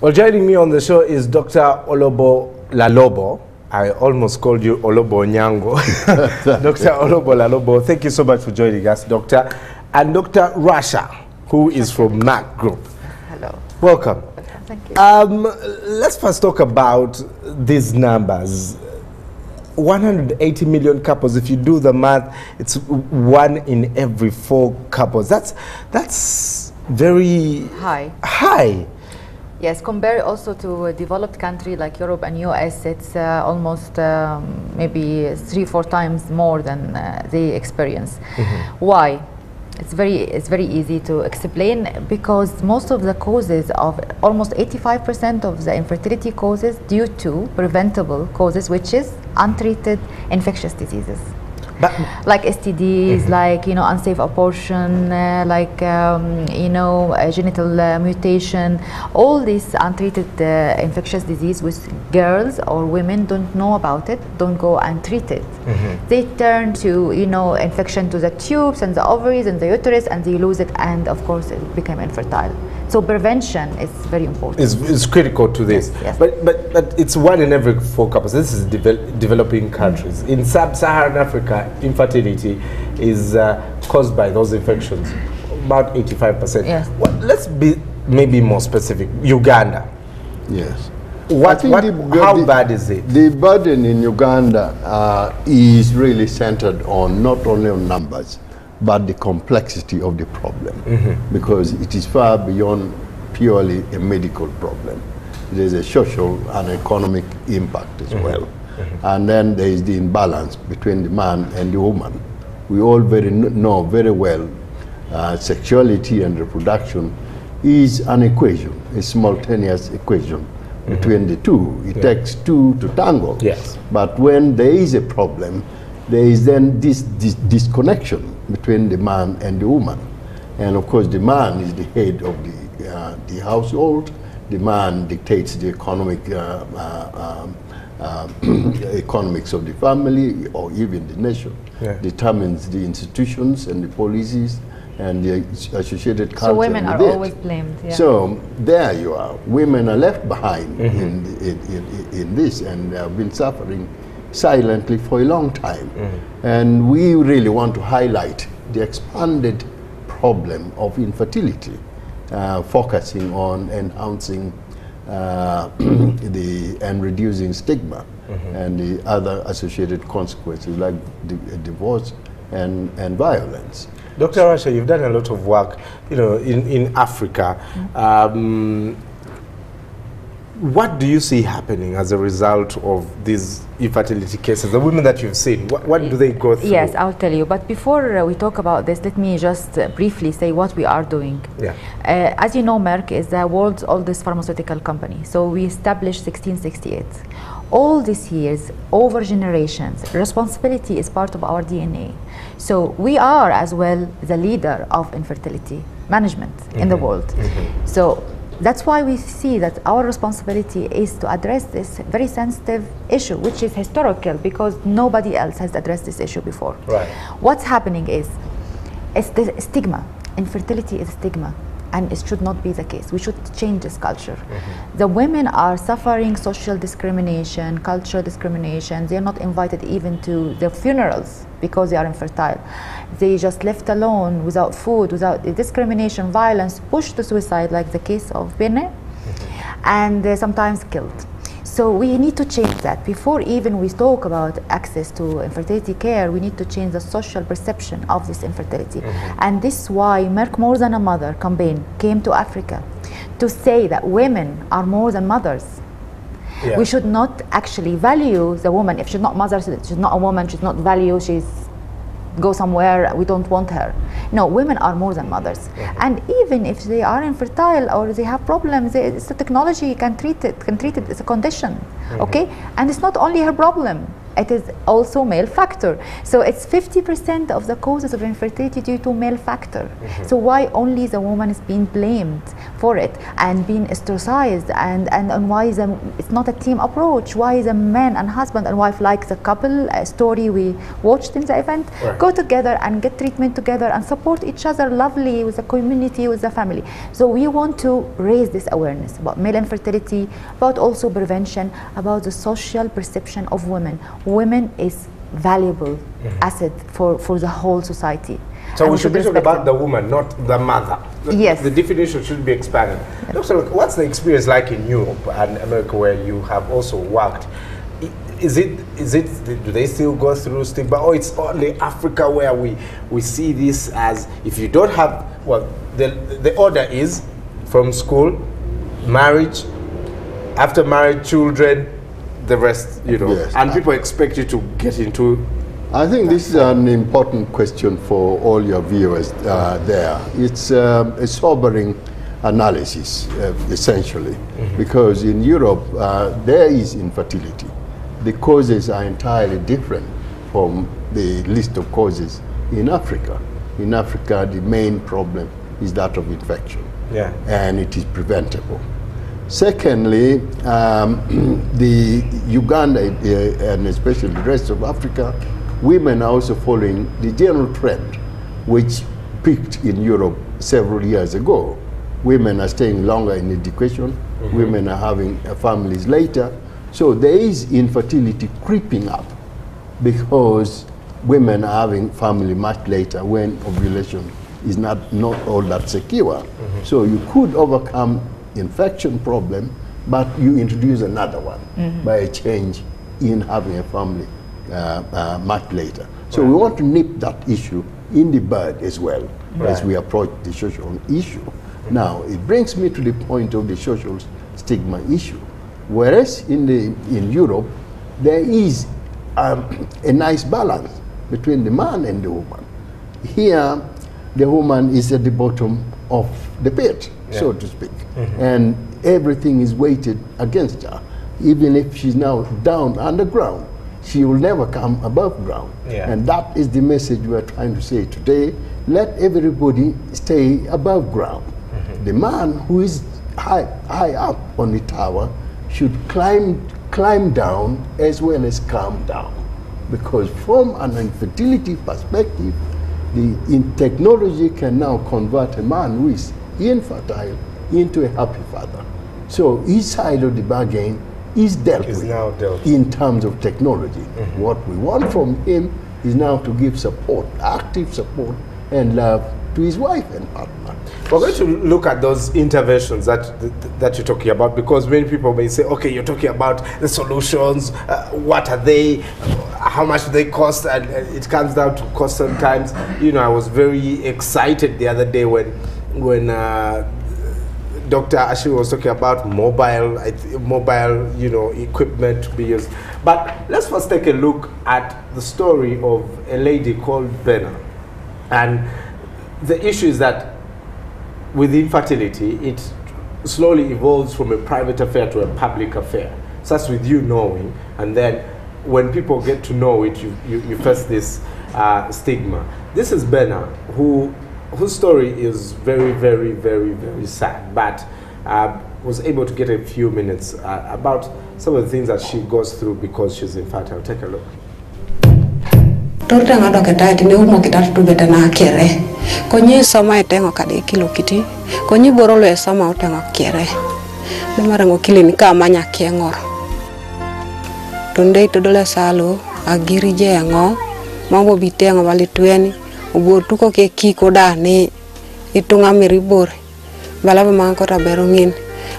Well, joining me on the show is Dr. Olobo Lalobo. I almost called you Olobo Nyango. Dr. Olobo Lalobo, thank you so much for joining us, Doctor. And Dr. Rasha, who is from MAC Group. Hello. Welcome. Thank you. Let's first talk about these numbers. 180 million couples, if you do the math, it's 1 in every 4 couples. That's very high. Yes, compared also to a developed country like Europe and US, it's almost maybe 3-4 times more than they experience. Why? It's very easy to explain, because most of the causes of almost 85% of the infertility causes due to preventable causes, which is untreated infectious diseases. Like STDs, like unsafe abortion, like genital mutation. All these untreated infectious disease, which girls or women don't know about it, don't go and treat it. They turn to infection to the tubes and the ovaries and the uterus, and they lose it, and of course it became infertile. So prevention is very important. It's critical to this. Yes. But it's 1 in every 4 couples. This is developing countries. In sub-Saharan Africa, infertility is caused by those infections, about 85%. Yes. Well, let's be maybe more specific. Uganda. Yes. How bad is it? The burden in Uganda is really centered on not only on numbers, but the complexity of the problem, because it is far beyond purely a medical problem. There's a social and economic impact as well. And then there is the imbalance between the man and the woman. We all know very well sexuality and reproduction is an equation, a simultaneous equation between the two. It takes two to tango. Yes. But when there is a problem, there is then this disconnection between the man and the woman. And of course the man is the head of the household. The man dictates the economics of the family, or even the nation. Determines the institutions and the policies and the associated culture. So women are always blamed. Yeah. So there you are. Women are left behind in this, and have been suffering silently for a long time. And we really want to highlight the expanded problem of infertility, focusing on enhancing and reducing stigma and the other associated consequences like divorce and violence. Dr. Rasha, you've done a lot of work, in Africa. What do you see happening as a result of these infertility cases? The women that you've seen, what do they go through? Yes, I'll tell you. But before we talk about this, let me just briefly say what we are doing. Yeah. As you know, Merck is the world's oldest pharmaceutical company. So we established 1668. All these years, over generations, responsibility is part of our DNA. So we are as well the leader of infertility management in the world. So that's why we see that our responsibility is to address this very sensitive issue, which is historical, because nobody else has addressed this issue before. Right. What's happening is, it's the stigma. Infertility is a stigma, and it should not be the case. We should change this culture. The women are suffering social discrimination, cultural discrimination. They are not invited even to their funerals because they are infertile. They just left alone, without food, without discrimination, violence, pushed to suicide, like the case of Bene, and sometimes killed. So we need to change that. Before even we talk about access to infertility care, we need to change the social perception of this infertility. And this is why Merck More Than a Mother campaign came to Africa, to say that women are more than mothers. Yeah. We should not actually value the woman. If she's not mother, she's not a woman, she's not valued, she's go somewhere, we don't want her. No, women are more than mothers. And even if they are infertile or they have problems, it's the technology can treat it, it's a condition, okay? And it's not only her problem. it is also male factor. So it's 50% of the causes of infertility due to male factor. So why only the woman is being blamed for it and being ostracized, and why is it's not a team approach? Why is a man and husband and wife, like the couple story we watched in the event, go together and get treatment together and support each other lovely with the community, with the family? So we want to raise this awareness about male infertility, about also prevention, about the social perception of women. Women is valuable asset for the whole society. So we should be talking about the woman, not the mother. Yes. The definition should be expanded. Doctor, what's the experience like in Europe and America, where you have also worked? Do they still go through stigma? Or it's only Africa where we see this as, if you don't have, well, the order is from school, marriage, after marriage, children, the rest, you know, yes. And people expect you to get into. I think this is an important question for all your viewers there. It's a sobering analysis, essentially, because in Europe, there is infertility. The causes are entirely different from the list of causes in Africa. In Africa, the main problem is that of infection, and it is preventable. Secondly, the Uganda and especially the rest of Africa, women are also following the general trend, which peaked in Europe several years ago. Women are staying longer in education, women are having families later. So there is infertility creeping up because women are having family much later when ovulation is not all that secure. So you could overcome infection problem, but you introduce another one by a change in having a family much later. So we want to nip that issue in the bud as well as we approach the social issue. Now, it brings me to the point of the social stigma issue. Whereas in Europe, there is a nice balance between the man and the woman. Here, the woman is at the bottom of the pit, so to speak. And everything is weighted against her. Even if she's now down underground, she will never come above ground. And that is the message we are trying to say today. Let everybody stay above ground. The man who is high up on the tower should climb down as well as come down. Because from an infertility perspective, technology can now convert a man who is infertile into a happy father. So his side of the bargain is dealt with in terms of technology. What we want from him is now to give support, active support and love to his wife and partner. We're going to look at those interventions that you're talking about, because many people may say, okay, you're talking about the solutions, what are they, how much do they cost, and it comes down to cost sometimes. You know, I was very excited the other day when Dr. Ashley was talking about mobile, you know, equipment to be used. But let's first take a look at the story of a lady called Benna. And the issue is that with infertility, it slowly evolves from a private affair to a public affair. Starts with you knowing, and then when people get to know it, you face this stigma. This is Benna, whose story is very, very, very, very sad, but was able to get a few minutes about some of the things that she goes through because she's infertile. Take a look. Torta ngado ketai ne umo kitatu tu betana kere. Konyi sama etengo kade kilo kiti. Konyi borolo e sama utengo kere. Ne marango kilini ka manya kengor. Tunde itodole salo agiri jengo mambo bitengo valitweni ubo tuko ke kiko da ne itunga miribore. Balaba manko ta berongin.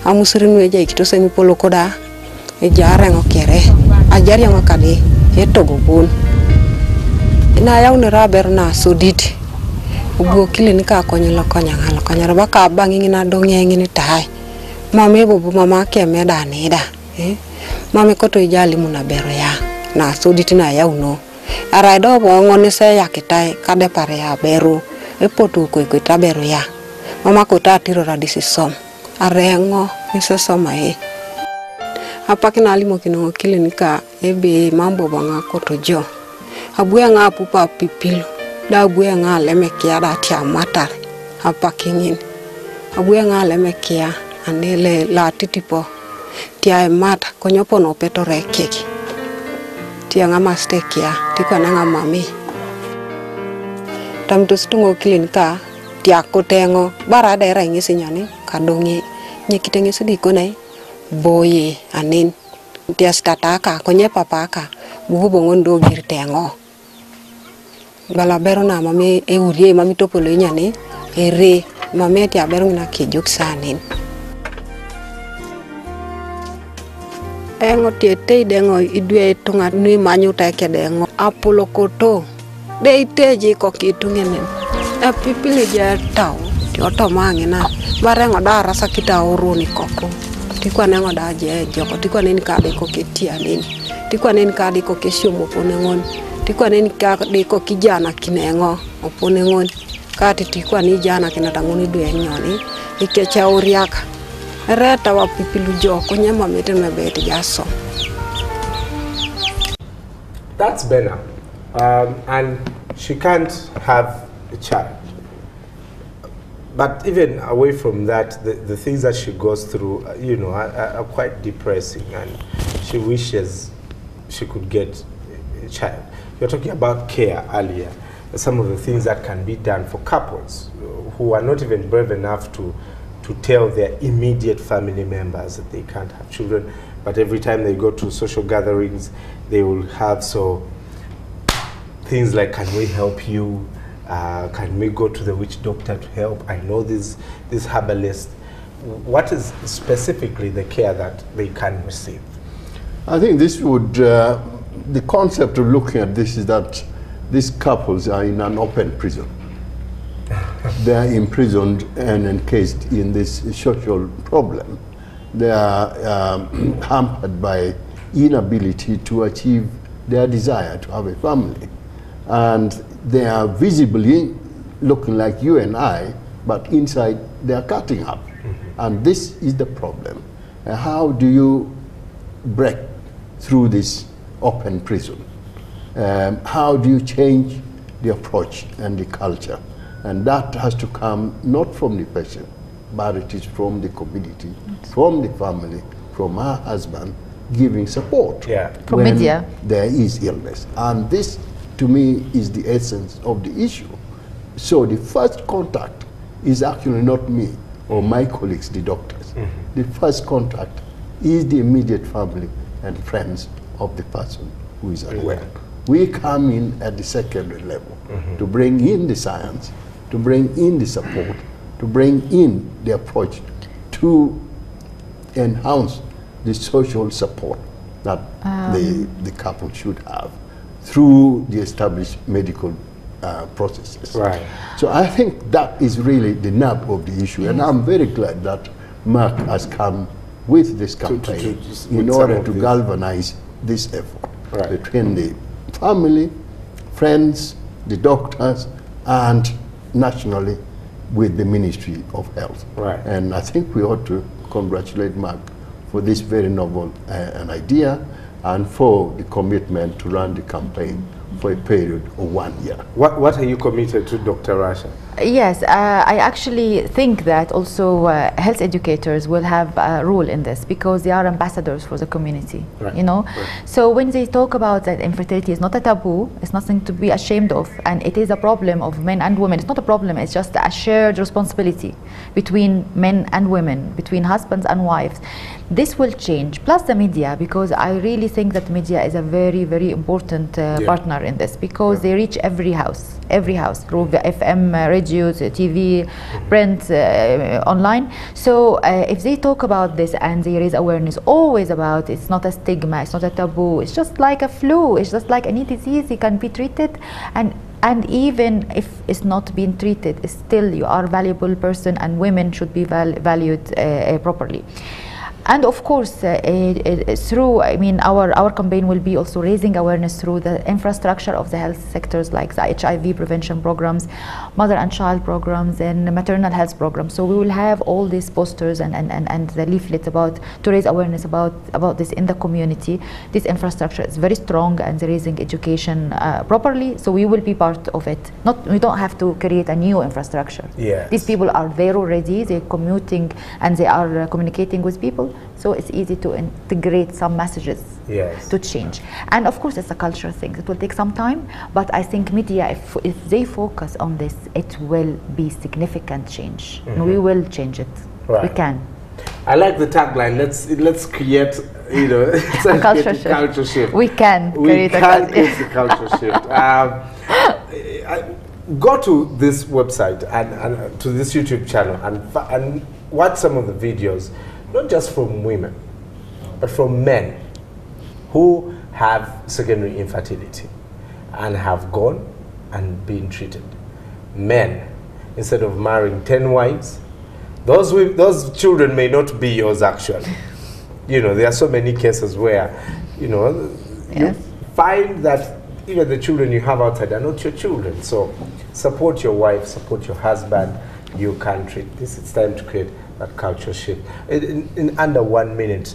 Amusirin weje ikitose mi polo koda e jarango kere. Ajari ngo kade etogo bun. Na yaw ne raber na soditi ubo kile ni ka konyelo konya ba ka bangi na donge ngini tai mame bobo mama ke me da ne da mame ko to ijali muna bero ya na soditi na yaw no ara do bo ngone se ya kitai ka de pare ya bero e poto ko ta bero ya mama ko ta tiro radisi som arengo iso soma apa kina limo kino kile ni ka ebe mambo banga kotojo abuya nga pupa pipilu da abuya nga leme kia da tia matar apa kingin abuya nga leme kia anele la titipo tia mata konyopo no peto rekeki tia nga maste kia tiko nga mami tam to stungo klinika tia kotengo bara da era ngisi nyane kadongi nyekitenge sudi konai boye anin tia stataka konye papaka bubu ngondo girtengo bala bero na mami e urie mami topolo nyane ere mami tia bero na kijuk sanin engo tiete dengo idwe tunga ni manyu take dengo apolo koto de iteji ko kitungene a pipili ja tau tioto mangena barengo dara sakita uruni koko tikwa nengo da je joko tikwa nen kade ko ketia nen tikwa nen kade ko keshomo ponengon tikwa nen kade ko kijana kinengo oponengon kati tikwa ni jana kinatangoni dwe nyoni ikecha uriaka reta wa pipilu joko nyama mete mebete jaso. That's Bena, and she can't have a child. But even away from that, the things that she goes through, you know, are quite depressing, and she wishes she could get a child. You're talking about care earlier, some of the things that can be done for couples who are not even brave enough to tell their immediate family members that they can't have children, but every time they go to social gatherings, they will have things like, can we help you? Can we go to the witch doctor to help? I know this herbalist. What is specifically the care that they can receive? I think this would, the concept of looking at this is that these couples are in an open prison. They are imprisoned and encased in this social problem. They are hampered by inability to achieve their desire to have a family. And they are visibly looking like you and I, but inside they are cutting up. And this is the problem. How do you break through this open prison? How do you change the approach and the culture? And that has to come not from the patient, but it is from the community, from the family, from her husband, giving support from when media. There is illness. And this, to me, is the essence of the issue. So the first contact is actually not me or my colleagues, the doctors. The first contact is the immediate family and friends of the person who is unwell. We come in at the secondary level to bring in the science, to bring in the support, to bring in the approach to enhance the social support that the couple should have through the established medical processes. Right. So I think that is really the nub of the issue, and I'm very glad that Mark has come with this campaign in order to galvanize this effort between the family, friends, the doctors, and nationally with the Ministry of Health. Right. And I think we ought to congratulate Mark for this very novel an idea and for the commitment to run the campaign for a period of 1 year. What are you committed to, Dr. Rasha? Yes, I actually think that also health educators will have a role in this because they are ambassadors for the community, you know. So when they talk about that infertility is not a taboo, it's nothing to be ashamed of, and it is a problem of men and women. It's not a problem, it's just a shared responsibility between men and women, between husbands and wives. This will change, plus the media, because I really think that media is a very, very important partner in this because they reach every house through the FM, radios, TV, print, online. So if they talk about this and they raise awareness always about it's not a stigma, it's not a taboo, it's just like a flu, it's just like any disease, it can be treated, and even if it's not being treated, still you are a valuable person and women should be valued properly. And of course, through, I mean, our campaign will be also raising awareness through the infrastructure of the health sectors, like the HIV prevention programs, mother and child programs, and maternal health programs. So we will have all these posters and the leaflets to raise awareness about this in the community. This infrastructure is very strong and raising education properly, so we will be part of it. We don't have to create a new infrastructure. Yes. These people are there already, they're commuting and they are communicating with people. So it's easy to integrate some messages to change. And of course, it's a cultural thing. It will take some time, but I think media, if they focus on this, it will be significant change. And we will change it. Right. We can. I like the tagline. Let's create, a culture shift. We can create a culture shift. Go to this website and to this YouTube channel and watch some of the videos. Not just from women, but from men who have secondary infertility and have gone and been treated. Men, instead of marrying 10 wives, those children may not be yours actually. There are so many cases where, you find that even the children you have outside are not your children. So support your wife, support your husband, you can treat this. It's time to create that culture shift. In under 1 minute,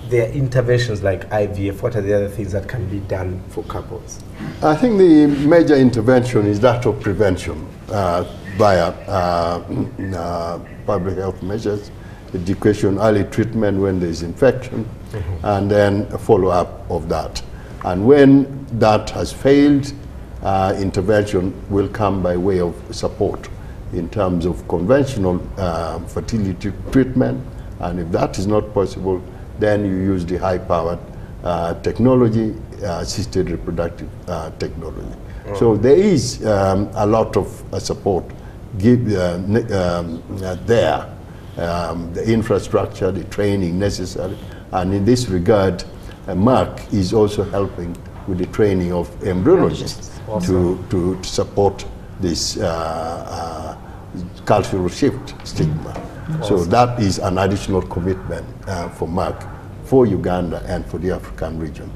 there are interventions like IVF. What are the other things that can be done for couples? I think the major intervention is that of prevention via public health measures, education, early treatment when there is infection, and then a follow-up of that. And when that has failed, intervention will come by way of support in terms of conventional fertility treatment, and if that is not possible, then you use the high-powered technology, assisted reproductive technology. So there is a lot of support there, the infrastructure, the training necessary, and in this regard, Merck is also helping with the training of embryologists to support this cultural shift stigma. So that is an additional commitment for Merck, for Uganda, and for the African region.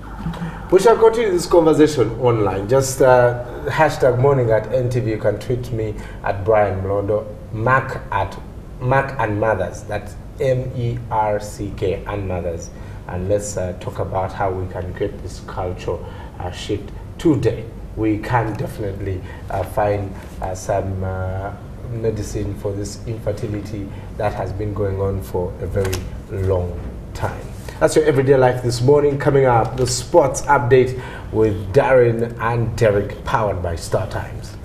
We shall continue this conversation online. Just hashtag morning at NTV. You can tweet me at Brian Mlondo, Merck and Mothers. That's MERCK and Mothers. And let's talk about how we can create this cultural shift today. We can definitely find some medicine for this infertility that has been going on for a very long time. That's your Everyday Life this morning. Coming up, the sports update with Darren and Derek, powered by Star Times.